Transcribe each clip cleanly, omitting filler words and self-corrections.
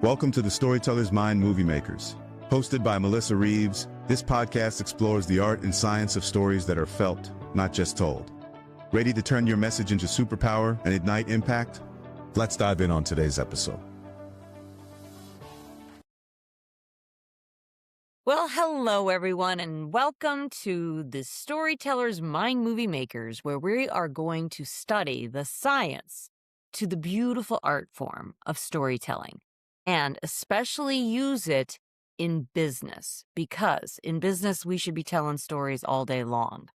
Welcome to the Storyteller's Mind Movie Makers. Hosted by Melissa Reaves, this podcast explores the art and science of stories that are felt, not just told. Ready to turn your message into superpower and ignite impact? Let's dive in on today's episode. Well, hello everyone, and welcome to the Storyteller's Mind Movie Makers, where we are going to study the science to the beautiful art form of storytelling, and especially use it in business, because in business we should be telling stories all day long.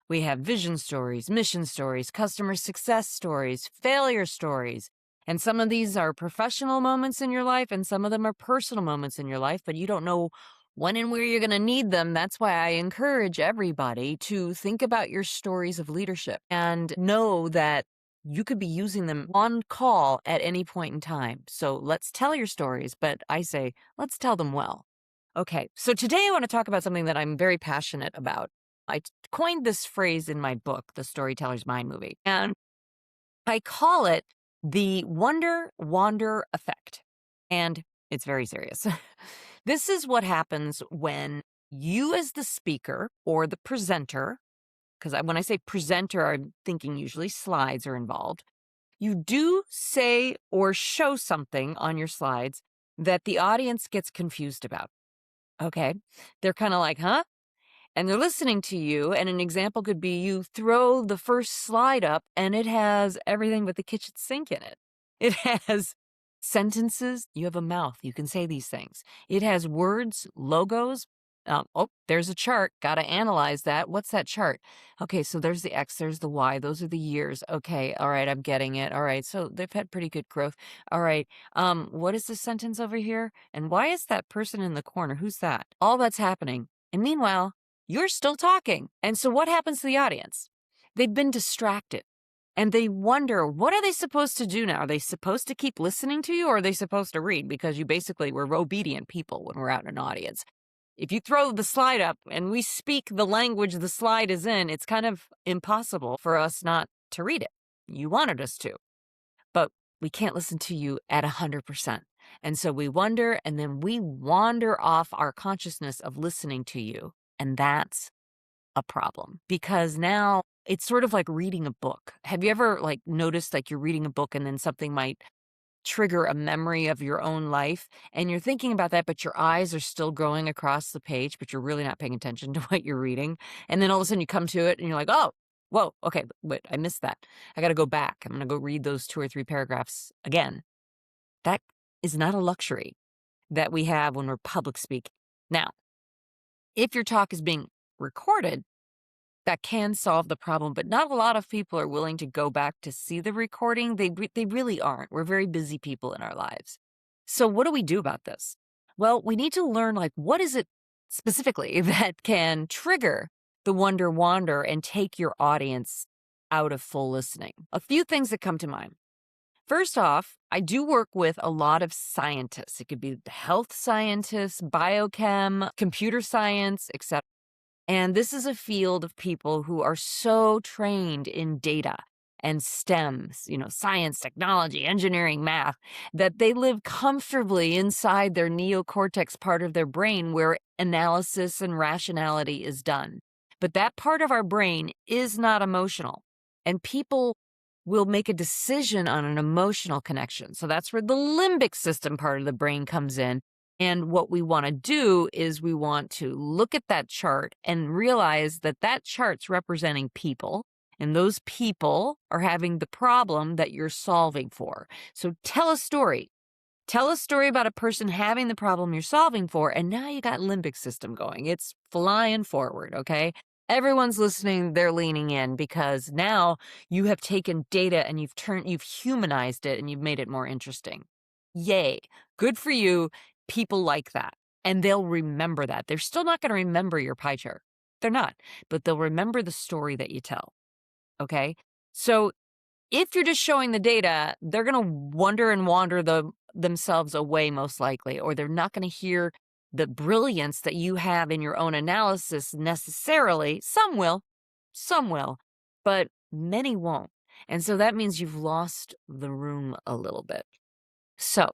We have vision stories, mission stories, customer success stories, failure stories, and some of these are professional moments in your life, and some of them are personal moments in your life, but you don't know when and where you're going to need them. That's why I encourage everybody to think about your stories of leadership and know that you could be using them on call at any point in time. So let's tell your stories, but I say, let's tell them well. Okay, so today I want to talk about something that I'm very passionate about. I coined this phrase in my book, The Storyteller's Mind Movie, and I call it the wonder-wander effect. And it's very serious. This is what happens when you as the speaker or the presenter, because when I say presenter, I'm thinking usually slides are involved. You do say or show something on your slides that the audience gets confused about. Okay. They're kind of like, huh? And they're listening to you. And an example could be you throw the first slide up and it has everything but the kitchen sink in it. It has sentences. You have a mouth. You can say these things. It has words, logos. There's a chart. Got to analyze that. What's that chart? Okay, so there's the X, there's the Y. Those are the years. Okay, all right, I'm getting it. All right, so they've had pretty good growth. All right, what is the sentence over here? And why is that person in the corner? Who's that? All that's happening. And meanwhile, you're still talking. And so what happens to the audience? They've been distracted. And they wonder, what are they supposed to do now? Are they supposed to keep listening to you, or are they supposed to read? Because you basically, we're obedient people when we're out in an audience. If you throw the slide up and we speak the language the slide is in, it's kind of impossible for us not to read it. You wanted us to. But we can't listen to you at 100%. And so we wonder, and then we wander off our consciousness of listening to you. And that's a problem, because now it's sort of like reading a book. Have you ever noticed you're reading a book and then something might trigger a memory of your own life and you're thinking about that, but your eyes are still going across the page, but you're really not paying attention to what you're reading. And then all of a sudden you come to it and you're like, oh, whoa, okay, wait, I missed that. I got to go back. I'm going to go read those 2 or 3 paragraphs again. That is not a luxury that we have when we're public speaking. Now, if your talk is being recorded, that can solve the problem, but not a lot of people are willing to go back to see the recording. They really aren't. We're very busy people in our lives. So what do we do about this? Well, we need to learn, what is it specifically that can trigger the wonder-wander and take your audience out of full listening? A few things that come to mind. First off, I do work with a lot of scientists. It could be health scientists, biochem, computer science, etc. And this is a field of people who are so trained in data and STEMs, science, technology, engineering, math, that they live comfortably inside their neocortex part of their brain where analysis and rationality is done. But that part of our brain is not emotional. And people will make a decision on an emotional connection. So that's where the limbic system part of the brain comes in. And what we want to do is we want to look at that chart and realize that that chart's representing people, and those people are having the problem that you're solving for. So tell a story. Tell a story about a person having the problem you're solving for, and now you got limbic system going. It's flying forward, okay? Everyone's listening, they're leaning in, because now you have taken data and you've humanized it and you've made it more interesting. Yay. Good for you. People like that, and they'll remember that. They're still not going to remember your pie chart. They're not, but they'll remember the story that you tell. Okay? So if you're just showing the data, they're going to wonder and wander themselves away most likely, or they're not going to hear the brilliance that you have in your own analysis necessarily. Some will, but many won't. And so that means you've lost the room a little bit. So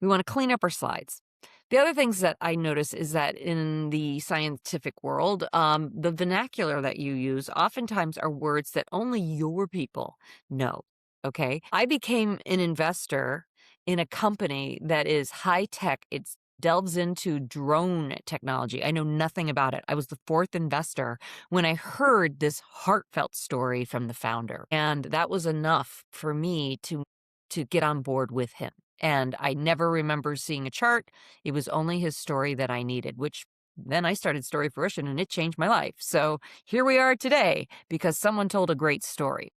We want to clean up our slides. The other things that I notice is that in the scientific world, the vernacular that you use oftentimes are words that only your people know. Okay. I became an investor in a company that is high tech. It delves into drone technology. I know nothing about it. I was the fourth investor when I heard this heartfelt story from the founder. And that was enough for me to get on board with him. And I never remember seeing a chart. It was only his story that I needed, which then I started Story Fruition and it changed my life. So here we are today because someone told a great story.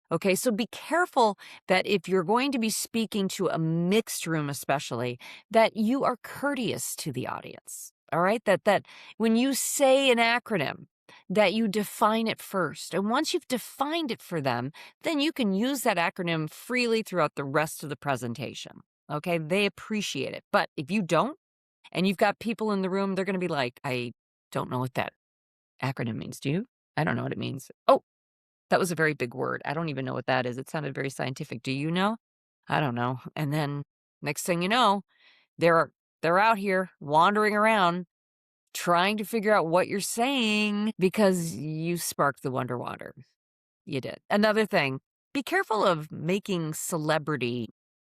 Okay, so be careful that if you're going to be speaking to a mixed room, especially, that you are courteous to the audience. All right, that when you say an acronym, that you define it first. And once you've defined it for them, then you can use that acronym freely throughout the rest of the presentation. Okay, they appreciate it. But if you don't, and you've got people in the room, they're going to be like, I don't know what that acronym means. Do you? I don't know what it means. Oh, that was a very big word. I don't even know what that is. It sounded very scientific. Do you know? I don't know. And then next thing you know, they're out here wandering around trying to figure out what you're saying because you sparked the wonder water. You did. Another thing, be careful of making celebrity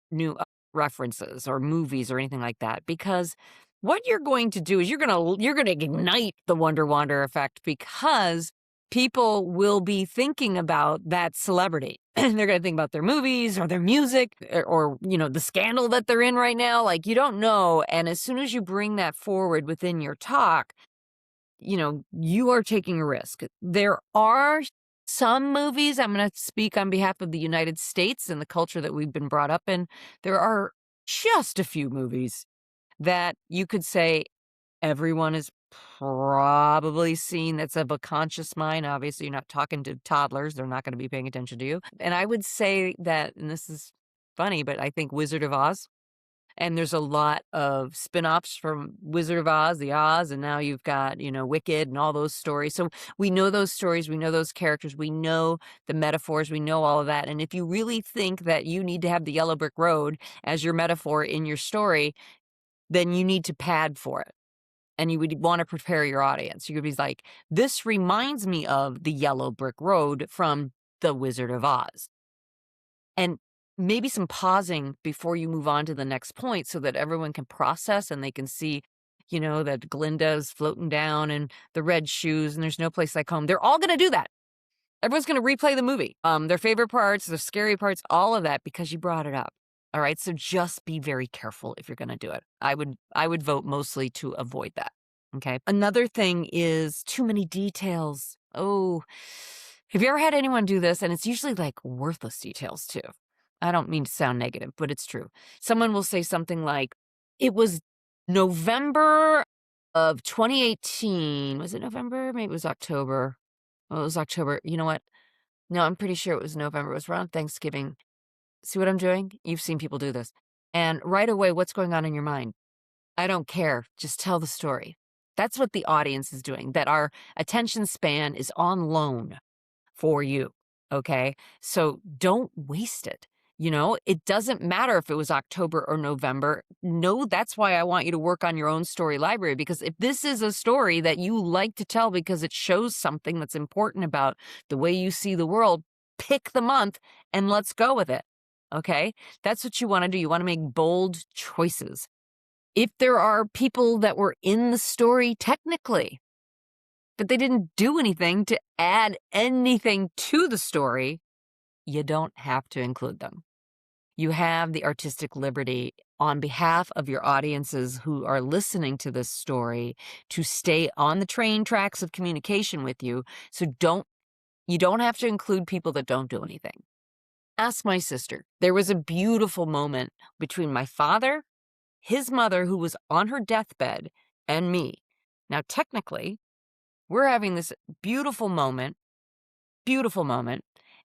new references or movies or anything like that, because what you're going to do is you're going to ignite the wonder wander effect, because people will be thinking about that celebrity. They're going to think about their movies or their music or the scandal that they're in right now. Like, you don't know. And as soon as you bring that forward within your talk, you are taking a risk. There are some movies, I'm going to speak on behalf of the United States and the culture that we've been brought up in. There are just a few movies that you could say everyone has probably seen that's of a conscious mind. Obviously, you're not talking to toddlers. They're not going to be paying attention to you. And I would say that, and this is funny, but I think Wizard of Oz. And there's a lot of spin-offs from Wizard of Oz, the Oz, and now you've got, Wicked and all those stories. So we know those stories, we know those characters, we know the metaphors, we know all of that. And if you really think that you need to have the yellow brick road as your metaphor in your story, then you need to pad for it. And you would want to prepare your audience. You could be like, this reminds me of the yellow brick road from the Wizard of Oz. And maybe some pausing before you move on to the next point so that everyone can process and they can see, that Glinda's floating down and the red shoes and there's no place like home. They're all going to do that. Everyone's going to replay the movie. Their favorite parts, their scary parts, all of that, because you brought it up. All right. So just be very careful if you're going to do it. I would vote mostly to avoid that. Okay. Another thing is too many details. Oh, have you ever had anyone do this? And it's usually like worthless details too. I don't mean to sound negative, but it's true. Someone will say something like, it was November of 2018. Was it November? Maybe it was October. Oh, it was October. You know what? No, I'm pretty sure it was November. It was around Thanksgiving. See what I'm doing? You've seen people do this. And right away, what's going on in your mind? I don't care. Just tell the story. That's what the audience is doing, that our attention span is on loan for you. Okay. So don't waste it. It doesn't matter if it was October or November. No, that's why I want you to work on your own story library, because if this is a story that you like to tell because it shows something that's important about the way you see the world, pick the month and let's go with it. Okay. That's what you want to do. You want to make bold choices. If there are people that were in the story technically, but they didn't do anything to add anything to the story, you don't have to include them. You have the artistic liberty on behalf of your audiences who are listening to this story to stay on the train tracks of communication with you. So you don't have to include people that don't do anything. Ask my sister. There was a beautiful moment between my father, his mother, who was on her deathbed, and me. Now, technically, we're having this beautiful moment,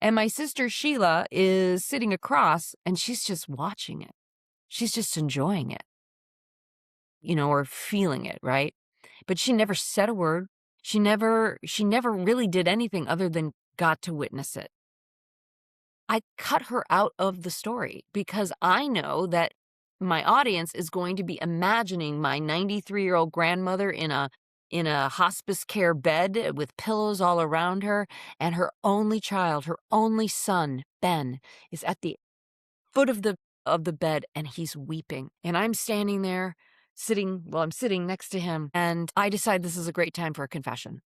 and my sister Sheila is sitting across and she's just watching it. She's just enjoying it, or feeling it, right? But she never said a word. She never really did anything other than got to witness it. I cut her out of the story because I know that my audience is going to be imagining my 93-year-old grandmother in a hospice care bed with pillows all around her, and her only child, her only son, Ben, is at the foot of the bed, and he's weeping. And I'm standing there I'm sitting next to him, and I decide this is a great time for a confession.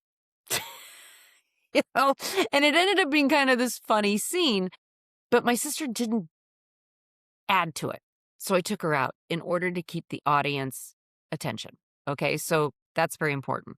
You know, and it ended up being kind of this funny scene, but my sister didn't add to it. So I took her out in order to keep the audience attention. Okay, so that's very important.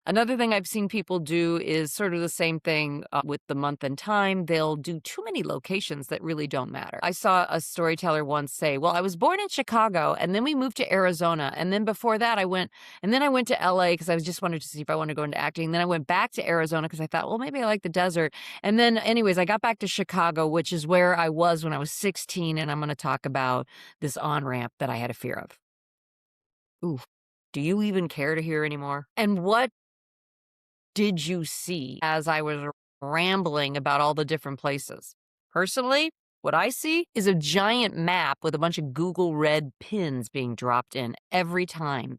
Another thing I've seen people do is sort of the same thing with the month and time. They'll do too many locations that really don't matter. I saw a storyteller once say, well, I was born in Chicago, and then we moved to Arizona. And then before that, I went to LA because I just wanted to see if I wanted to go into acting. And then I went back to Arizona because I thought, well, maybe I like the desert. And then anyways, I got back to Chicago, which is where I was when I was 16. And I'm going to talk about this on-ramp that I had a fear of. Ooh, do you even care to hear anymore? And what did you see as I was rambling about all the different places? Personally, what I see is a giant map with a bunch of Google red pins being dropped in every time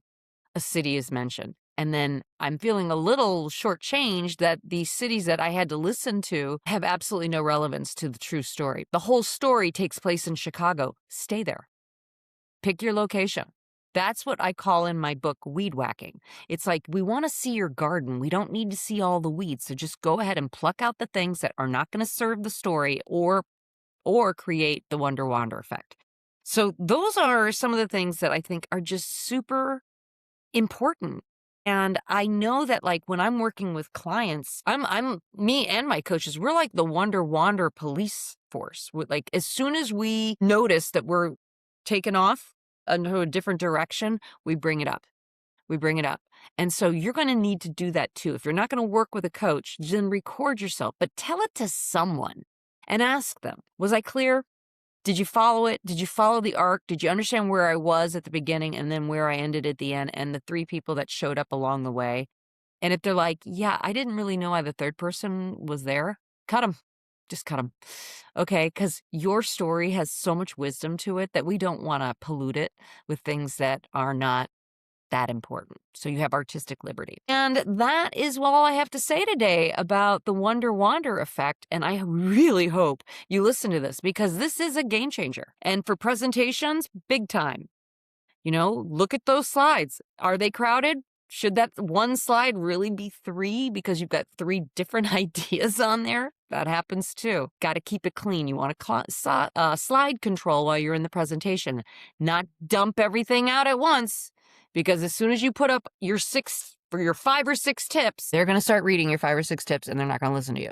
a city is mentioned. And then I'm feeling a little shortchanged that these cities that I had to listen to have absolutely no relevance to the true story. The whole story takes place in Chicago. Stay there. Pick your location. That's what I call in my book weed whacking. It's like, we want to see your garden. We don't need to see all the weeds. So just go ahead and pluck out the things that are not going to serve the story or create the wonder wander effect. So those are some of the things that I think are just super important. And I know that, like, when I'm working with clients, me and my coaches, we're like the wonder wander police force. Like, as soon as we notice that we're taken off into a different direction, we bring it up. And so you're going to need to do that too. If you're not going to work with a coach, then record yourself, but tell it to someone and ask them, was I clear? Did you follow it? Did you follow the arc? Did you understand where I was at the beginning and then where I ended at the end, and the 3 people that showed up along the way? And if they're like, yeah, I didn't really know why the third person was there, cut them. Just cut them. Okay, because your story has so much wisdom to it that we don't want to pollute it with things that are not that important. So you have artistic liberty. And that is all I have to say today about the wonder wander effect. And I really hope you listen to this, because this is a game changer. And for presentations, big time. You know, look at those slides. Are they crowded? Should that one slide really be 3 because you've got 3 different ideas on there? That happens too. Got to keep it clean. You want to slide control while you're in the presentation, not dump everything out at once, because as soon as you put up your 5 or 6 tips, they're going to start reading your 5 or 6 tips and they're not going to listen to you.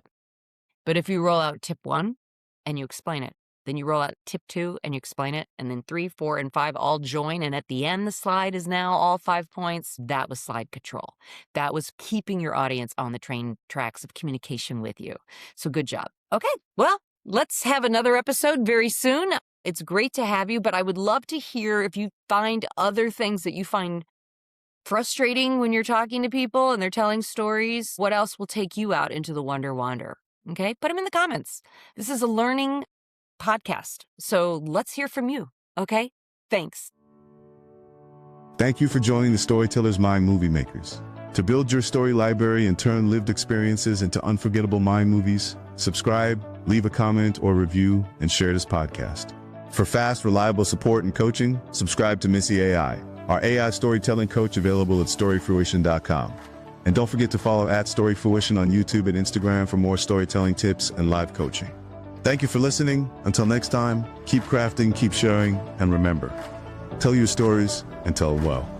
But if you roll out tip 1 and you explain it, then you roll out tip 2 and you explain it, and then 3, 4, and 5 all join, and at the end the slide is now all 5 points. That was slide control. That was keeping your audience on the train tracks of communication with you. So good job. Okay, well, let's have another episode very soon. It's great to have you, but I would love to hear if you find other things that you find frustrating when you're talking to people and they're telling stories. What else will take you out into the wonder wander? Okay, put them in the comments. This is a learning podcast, so let's hear from you. Okay, thanks. Thank you for joining the Storyteller's Mind Movie Makers. To build your story library and turn lived experiences into unforgettable mind movies, subscribe, leave a comment or review, and share this podcast. For fast, reliable support and coaching, subscribe to Missy AI, our AI storytelling coach, available at storyfruition.com. And don't forget to follow @StoryFruition on YouTube and Instagram for more storytelling tips and live coaching. Thank you for listening. Until next time, keep crafting, keep sharing, and remember, tell your stories and tell well.